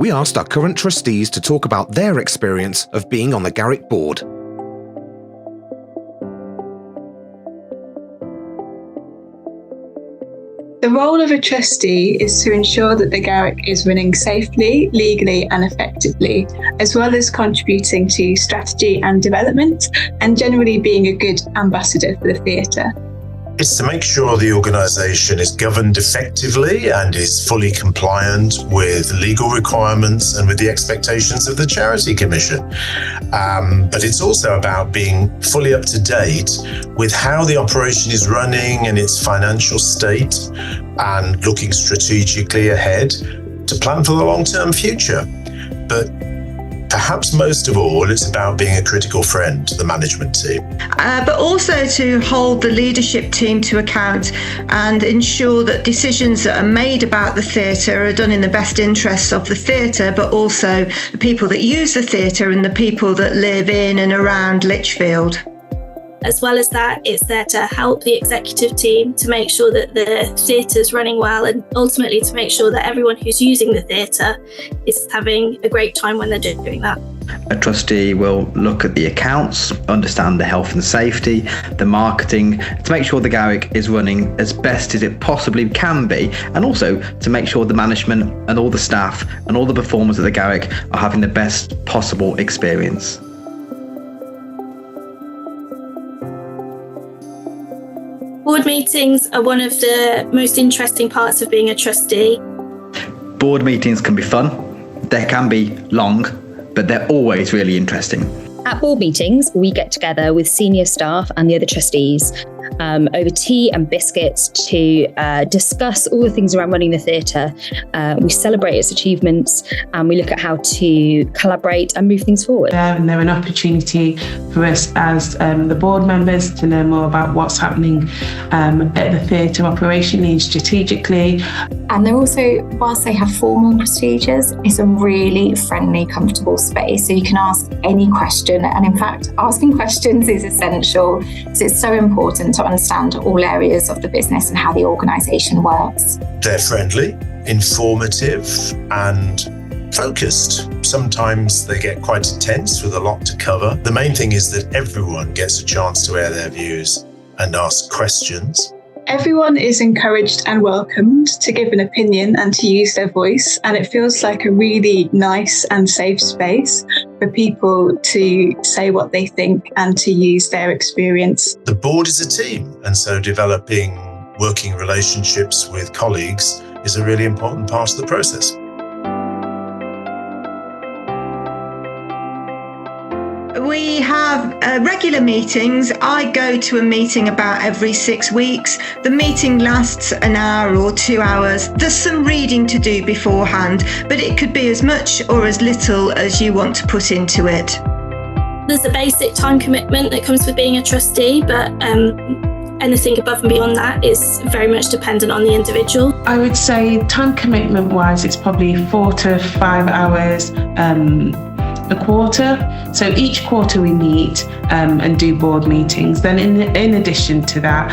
we asked our current trustees to talk about their experience of being on the Garrick board. The role of a trustee is to ensure that the Garrick is running safely, legally and effectively, as well as contributing to strategy and development and generally being a good ambassador for the theatre. It's to make sure the organisation is governed effectively and is fully compliant with legal requirements and with the expectations of the Charity Commission. But it's also about being fully up to date with how the operation is running and its financial state, and looking strategically ahead to plan for the long-term future. But perhaps most of all, it's about being a critical friend to the management team. But also to hold the leadership team to account and ensure that decisions that are made about the theatre are done in the best interests of the theatre, but also the people that use the theatre and the people that live in and around Lichfield. As well as that, it's there to help the executive team to make sure that the theatre's running well, and ultimately to make sure that everyone who's using the theatre is having a great time when they're doing that. A trustee will look at the accounts, understand the health and safety, the marketing, to make sure the Garrick is running as best as it possibly can be, and also to make sure the management and all the staff and all the performers at the Garrick are having the best possible experience. Board meetings are one of the most interesting parts of being a trustee. Board meetings can be fun, they can be long, but they're always really interesting. At board meetings, we get together with senior staff and the other trustees over tea and biscuits to discuss all the things around running the theatre. We celebrate its achievements and we look at how to collaborate and move things forward. And they're an opportunity for us as the board members to learn more about what's happening at the theatre operationally and strategically. And they're also, whilst they have formal procedures, it's a really friendly, comfortable space. So you can ask any question. And in fact, asking questions is essential. So it's so important to understand all areas of the business and how the organisation works. They're friendly, informative and focused. Sometimes they get quite intense with a lot to cover. The main thing is that everyone gets a chance to air their views and ask questions. Everyone is encouraged and welcomed to give an opinion and to use their voice, and it feels like a really nice and safe space for people to say what they think and to use their experience. The board is a team, and so developing working relationships with colleagues is a really important part of the process. We have regular meetings. I go to a meeting about every 6 weeks. The meeting lasts an hour or 2 hours. There's some reading to do beforehand, but it could be as much or as little as you want to put into it. There's a basic time commitment that comes with being a trustee, but anything above and beyond that is very much dependent on the individual. I would say time commitment wise, it's probably 4 to 5 hours a quarter. So each quarter we meet and do board meetings. Then in addition to that,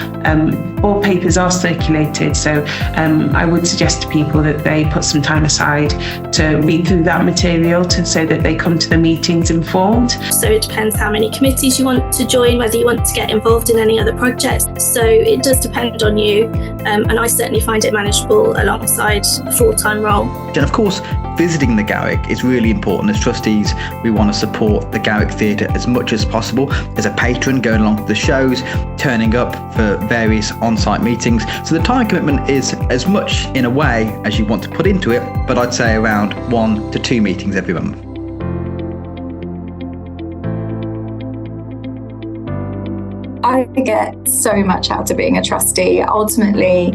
board papers are circulated. So I would suggest to people that they put some time aside to read through that material so that they come to the meetings informed. So it depends how many committees you want to join, whether you want to get involved in any other projects. So it does depend on you. And I certainly find it manageable alongside a full-time role. And of course, visiting the Garrick is really important. As trustees, we want to support the Garrick Theatre as much as possible. As a patron, going along to the shows, turning up for various on-site meetings. So the time commitment is as much in a way as you want to put into it, but I'd say around 1 to 2 meetings every month. I get so much out of being a trustee. Ultimately,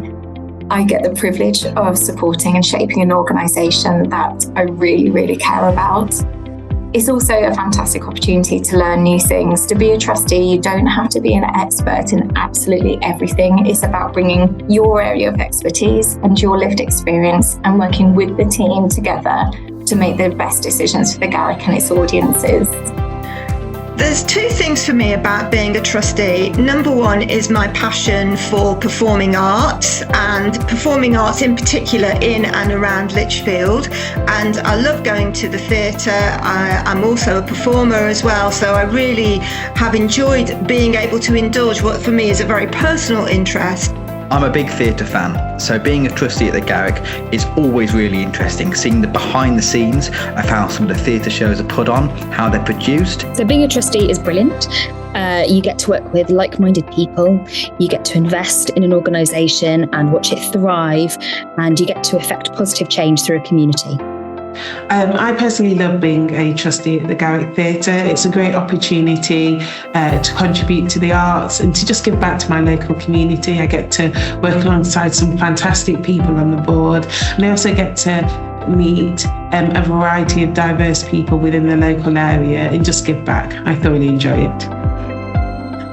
I get the privilege of supporting and shaping an organisation that I really, really care about. It's also a fantastic opportunity to learn new things. To be a trustee, you don't have to be an expert in absolutely everything. It's about bringing your area of expertise and your lived experience and working with the team together to make the best decisions for the Garrick and its audiences. There's two things for me about being a trustee. Number one is my passion for performing arts, and performing arts in particular in and around Lichfield. And I love going to the theatre. I'm also a performer as well, so I really have enjoyed being able to indulge what for me is a very personal interest. I'm a big theatre fan, so being a trustee at the Garrick is always really interesting, seeing the behind the scenes of how some of the theatre shows are put on, how they're produced. So being a trustee is brilliant. You get to work with like-minded people, you get to invest in an organisation and watch it thrive, and you get to effect positive change through a community. I personally love being a trustee at the Garrick Theatre. It's a great opportunity to contribute to the arts and to just give back to my local community. I get to work alongside some fantastic people on the board, and I also get to meet a variety of diverse people within the local area and just give back. I thoroughly enjoy it.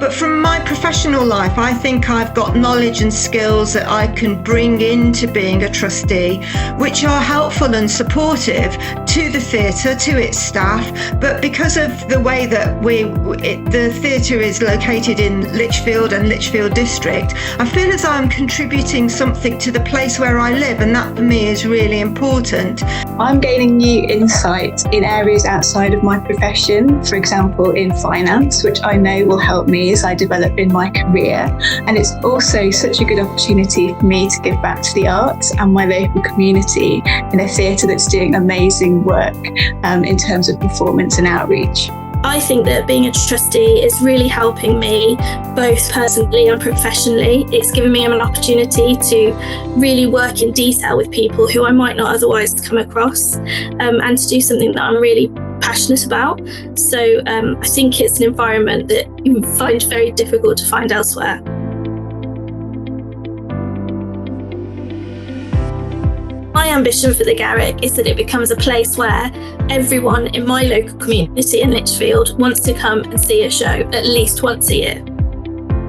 But from my professional life, I think I've got knowledge and skills that I can bring into being a trustee, which are helpful and supportive to the theatre, to its staff. But because of the way that the theatre is located in Lichfield and Lichfield District, I feel as though I'm contributing something to the place where I live, and that for me is really important. I'm gaining new insight in areas outside of my profession, for example, in finance, which I know will help me as I develop in my career. And it's also such a good opportunity for me to give back to the arts and my local community in a theatre that's doing amazing work in terms of performance and outreach. I think that being a trustee is really helping me both personally and professionally. It's given me an opportunity to really work in detail with people who I might not otherwise come across, and to do something that I'm really passionate about. So I think it's an environment that you find very difficult to find elsewhere. My ambition for the Garrick is that it becomes a place where everyone in my local community in Lichfield wants to come and see a show at least once a year.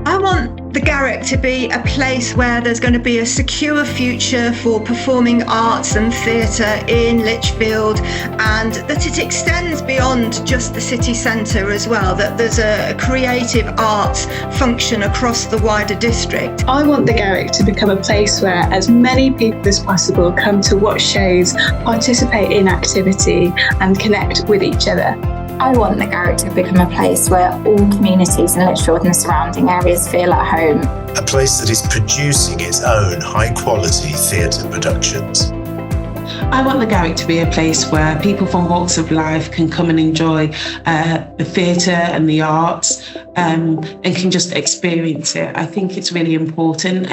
I want the Garrick to be a place where there's going to be a secure future for performing arts and theatre in Lichfield, and that it extends beyond just the city centre as well, that there's a creative arts function across the wider district. I want the Garrick to become a place where as many people as possible come to watch shows, participate in activity and connect with each other. I want the Garrick to become a place where all communities in Lichfield and the surrounding areas feel at home. A place that is producing its own high-quality theatre productions. I want the Garrick to be a place where people from walks of life can come and enjoy the theatre and the arts, and can just experience it. I think it's really important,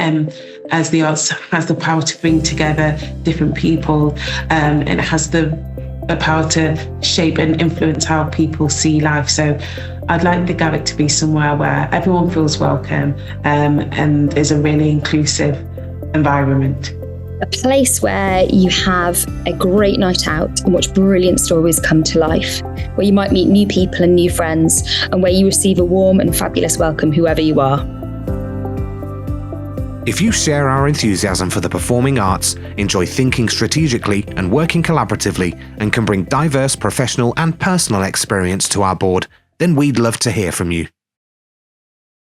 as the arts has the power to bring together different people, and it has the power to shape and influence how people see life. So I'd like the Garrick to be somewhere where everyone feels welcome, and is a really inclusive environment. A place where you have a great night out and watch brilliant stories come to life, where you might meet new people and new friends, and where you receive a warm and fabulous welcome whoever you are. If you share our enthusiasm for the performing arts, enjoy thinking strategically and working collaboratively, and can bring diverse professional and personal experience to our board, then we'd love to hear from you.